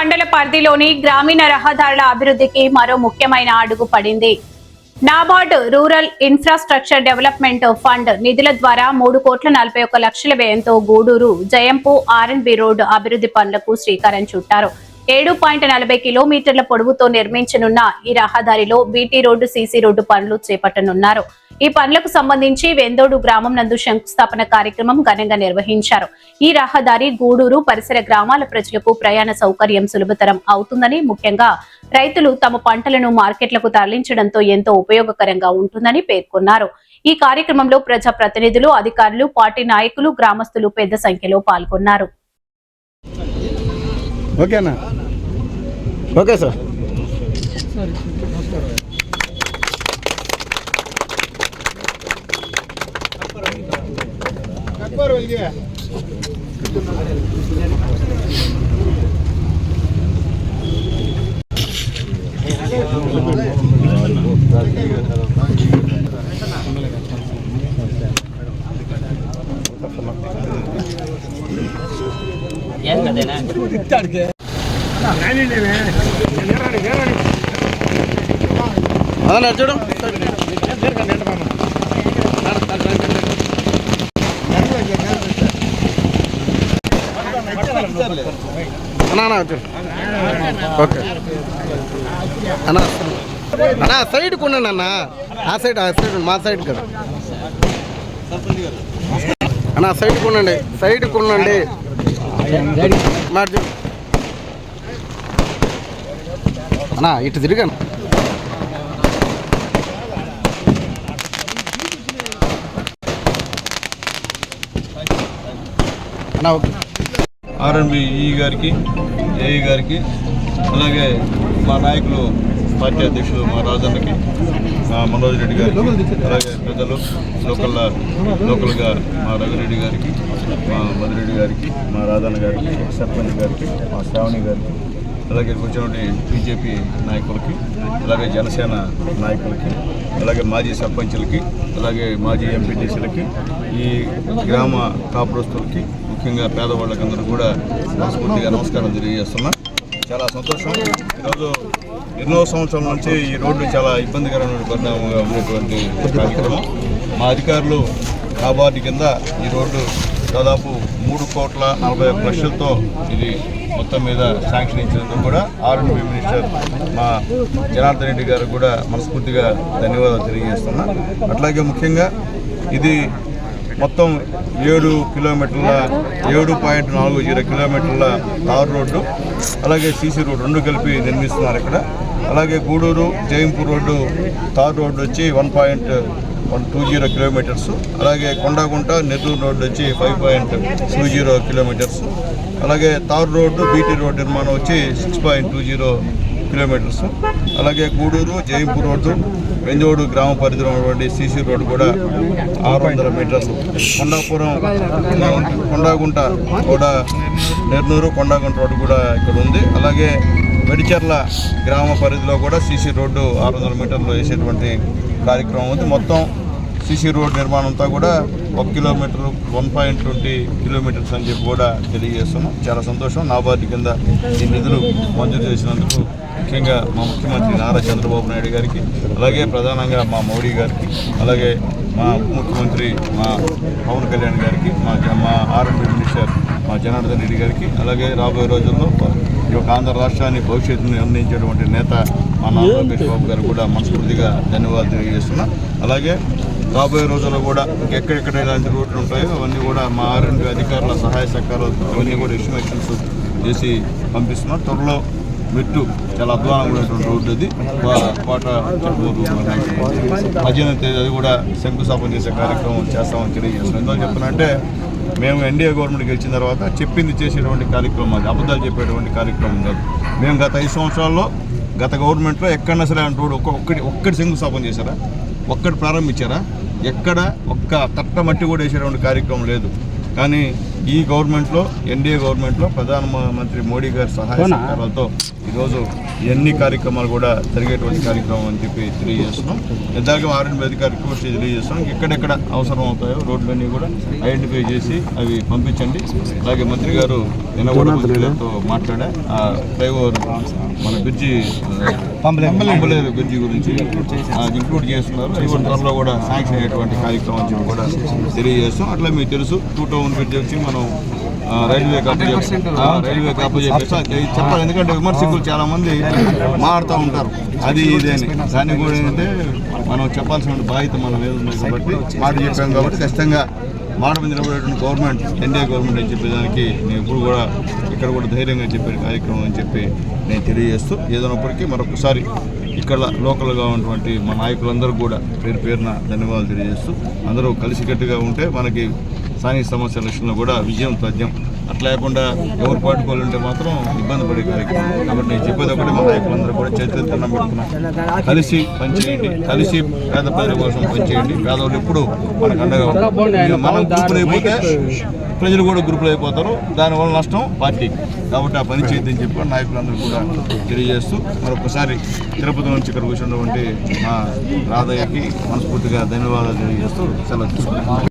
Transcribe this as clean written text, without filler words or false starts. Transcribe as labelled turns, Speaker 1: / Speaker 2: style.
Speaker 1: మండల పరిధిలోని గ్రామీణ రహదారుల అభివృద్ధికి మరో ముఖ్యమైన అడుగు పడింది. NABARD rural infrastructure development fund నిధుల ద్వారా 3,41,00,000 వ్యయంతో గూడూరు జయంపు ఆర్ఎన్బి రోడ్డు అభివృద్ధి పనులకు శ్రీకారం చుట్టారు. 7.40 కిలోమీటర్ల పొడవుతో నిర్మించనున్న ఈ రహదారిలో బీటీ రోడ్డు, సీసీ రోడ్డు పనులు చేపట్టనున్నారు. ఈ పనులకు సంబంధించి వెందోడు గ్రామం నందు శంకుస్థాపన కార్యక్రమం ఘనంగా నిర్వహించారు. ఈ రహదారి గూడూరు పరిసర గ్రామాల ప్రజలకు ప్రయాణ సౌకర్యం సులభతరం అవుతుందని, ముఖ్యంగా రైతులు తమ పంటలను మార్కెట్లకు తరలించడంతో ఎంతో ఉపయోగకరంగా ఉంటుందని పేర్కొన్నారు. ఈ కార్యక్రమంలో ప్రజా ప్రతినిధులు, అధికారులు, పార్టీ నాయకులు, గ్రామస్తులు పెద్ద సంఖ్యలో పాల్గొన్నారు.
Speaker 2: ఓకేనా? Okay sir. చూడు ఓకే అన్నా, సైడ్ కొండండి అన్న. ఆ సైడ్ మా సైడ్ కదా అన్నా, సైడ్ కొండండి, సైడ్ కొండండి. అన్నా ఇటు తిరిగాను.
Speaker 3: ఆర్ఎన్బి ఈ గారికి, ఏఈ గారికి, అలాగే మా నాయకులు పార్టీ అధ్యక్షులు మా రాజన్నకి, మా మనోజ్ రెడ్డి గారికి, అలాగే పెద్దలు లోకల్గా మా రఘురెడ్డి గారికి, మా మధురెడ్డి గారికి, మా రాజన్న గారికి, సర్పంచ్ గారికి, మా శ్రావణి గారికి, అలాగే వచ్చినటువంటి బీజేపీ నాయకులకి, అలాగే జనసేన నాయకులకి, అలాగే మాజీ సర్పంచులకి, అలాగే మాజీ ఎంపీటీసీలకి, ఈ గ్రామ కాపురస్తులకి, ముఖ్యంగా పేదవాళ్ళకందరూ కూడా మనస్ఫూర్తిగా నమస్కారం తెలియజేస్తున్నా. చాలా సంతోషం. ఈరోజు ఎన్నో సంవత్సరాల నుంచి ఈ రోడ్డు చాలా ఇబ్బందికరమైన పరిణామంగా ఉన్నటువంటి కార్యక్రమం. మా అధికారులు నాబార్డు కింద ఈ రోడ్డు దాదాపు 3,41,00,000తో ఇది మొత్తం మీద శాంక్షన్ ఇచ్చినందుకు కూడా ఆర్ఎన్బి మినిస్టర్ మా జనార్దన్ రెడ్డి గారికి కూడా మనస్ఫూర్తిగా ధన్యవాదాలు తెలియజేస్తున్నా. అట్లాగే ముఖ్యంగా ఇది మొత్తం 7.40 కిలోమీటర్ల తారు రోడ్డు, అలాగే సీసీ రోడ్డు రెండు కలిపి నిర్మిస్తున్నారు ఇక్కడ. అలాగే గూడూరు జయంపు రోడ్డు తారు రోడ్డు వచ్చి 1.120 కిలోమీటర్స్, అలాగే కొండాగుంట నెల్లూరు రోడ్డు వచ్చి 5.20 కిలోమీటర్స్, అలాగే తారు రోడ్డు బీటీ రోడ్డు నిర్మాణం వచ్చి 6.20 కిలోమీటర్స్, అలాగే గూడూరు జయంపు రోడ్డు వెందోడు గ్రామ పరిధిలో ఉన్నటువంటి సీసీ రోడ్డు కూడా 600 మీటర్లు, కొండాగుంట కూడా నెల్లూరు కొండాగుంట రోడ్డు కూడా ఇక్కడ ఉంది. అలాగే వెడిచెర్ల గ్రామ పరిధిలో కూడా సీసీ రోడ్డు 600 మీటర్లు వేసేటువంటి కార్యక్రమం ఉంది. మొత్తం సీసీ రోడ్ నిర్మాణం అంతా కూడా 1 కిలోమీటర్ 1.20 కిలోమీటర్స్ అని చెప్పి కూడా తెలియజేస్తున్నాం. చాలా సంతోషం. నాబార్డు కింద ఈ నిధులు మంజూరు చేసినందుకు ముఖ్యంగా మా ముఖ్యమంత్రి నారా చంద్రబాబు నాయుడు గారికి, అలాగే ప్రధానంగా మా మోడీ గారికి, అలాగే మా ముఖ్యమంత్రి మా పవన్ కళ్యాణ్ గారికి, మా ఆర్ఎన్బి మినిస్టర్ మా జనార్దన్ రెడ్డి గారికి, అలాగే రాబోయే రోజుల్లో ఈ యొక్క ఆంధ్ర రాష్ట్రాన్ని భవిష్యత్తును నిర్ణయించేటువంటి నేత మా నారా లోకేష్ బాబు గారు కూడా మనస్ఫూర్తిగా ధన్యవాదాలు తెలియజేస్తున్నా. అలాగే రాబోయే రోజుల్లో కూడా ఎక్కడెక్కడ ఇలాంటి రోడ్లు ఉంటాయో అవన్నీ కూడా మా ఆర్ఎన్బి అధికారుల సహాయ సహకారాలతో అవన్నీ కూడా ఎస్టిమేషన్స్ చేసి పంపిస్తున్నాం. త్వరలో మెట్టు చాలా అధ్వానమైనటువంటి రోడ్డు అది కోట 18వ తేదీ అది కూడా శంకుస్థాపన చేసే కార్యక్రమం చేస్తామని తెలియజేస్తున్నాం. ఎందుకు చెప్తున్నానంటే మేము ఎన్డీఏ గవర్నమెంట్ గెలిచిన తర్వాత చెప్పింది చేసేటువంటి కార్యక్రమం, అది అబద్ధాలు చెప్పేటువంటి కార్యక్రమం కాదు. మేము గత 5 సంవత్సరాల్లో గత గవర్నమెంట్లో ఎక్కడన్నా సరే అంటే రోడ్డు ఒక్కటి శంకుస్థాపన చేశారా, ఒక్కటి ప్రారంభించారా, ఎక్కడ ఒక్క తట్ట మట్టి కూడా వేసేటువంటి కార్యక్రమం లేదు. కానీ ఈ గవర్నమెంట్లో ఎన్డీఏ గవర్నమెంట్లో ప్రధానమంత్రి మోడీ గారి సహాయ సహకారాలతో ఈరోజు ఎన్ని కార్యక్రమాలు కూడా జరిగేటువంటి కార్యక్రమం అని చెప్పి తెలియజేస్తున్నాం. ఇందాక ఆర్ఎండ్బి అధికారికి కూడా తెలియజేస్తున్నాం. ఎక్కడెక్కడ అవసరం అవుతాయో రోడ్లన్నీ కూడా ఐడెంటిఫై చేసి అవి పంపించండి. అలాగే మంత్రి గారు నిన్న కూడా మంత్రులతో మాట్లాడా ఫ్లైఓవర్ మన బ్రిడ్జి పంపలేరు బ్రిడ్జి గురించి అది ఇంక్లూడ్ చేస్తున్నారు. అది కూడా త్వరలో కూడా శాంక్షన్ అయ్యేటువంటి కార్యక్రమం అని చెప్పి కూడా తెలియజేస్తాం. అట్లా మీకు తెలుసు 2 టౌన్ బ్రిడ్జ్ వచ్చి మనం రైల్వే కాపు చెప్పేసి చెప్పాలి. ఎందుకంటే విమర్శకులు చాలా మంది మాట్లాడుతూ ఉంటారు అది ఇదే అని. దాన్ని కూడా ఏంటంటే మనం చెప్పాల్సిన బాధ్యత మన మీద ఉంది కాబట్టి మాట చెప్పాం కాబట్టి ఖచ్చితంగా మాట మీద నిలబడేటువంటి గవర్నమెంట్ ఎన్డీఏ గవర్నమెంట్ అని చెప్పేదానికి నేను ఇప్పుడు కూడా ఇక్కడ కూడా ధైర్యంగా చెప్పే కార్యక్రమం అని చెప్పి నేను తెలియజేస్తూ ఏదైనప్పటికీ మరొకసారి ఇక్కడ లోకల్గా ఉన్నటువంటి మా నాయకులందరూ కూడా పేరు పేరున ధన్యవాదాలు తెలియజేస్తూ అందరూ కలిసికట్టుగా ఉంటే మనకి స్థానిక సమస్యల విషయంలో కూడా విజయం తథ్యం. అట్లా లేకుండా ఎవరు పాటుకోవాలంటే మాత్రం ఇబ్బంది పడే కార్యక్రమం. కాబట్టి నేను చెప్పేది ఒకటి మా నాయకులందరూ కూడా చేతులు దండం పెడుతున్నా, కలిసి పనిచేయండి, కలిసి పేద ప్రజల కోసం పనిచేయండి. పేదవాళ్ళు ఎప్పుడు మనకు అండగా ఉంటారు. మనం గ్రూపులు అయిపోతే ప్రజలు కూడా గ్రూపులు అయిపోతారు, దానివల్ల నష్టం పార్టీకి. కాబట్టి ఆ పని చేయొద్దని చెప్పి నాయకులందరూ కూడా తెలియజేస్తూ మరొకసారి తిరుపతి నుంచి ఇక్కడికి వచ్చినటువంటి మా రాధయ్యకి మనస్ఫూర్తిగా ధన్యవాదాలు తెలియజేస్తూ సెలవు తీసుకుంటాం.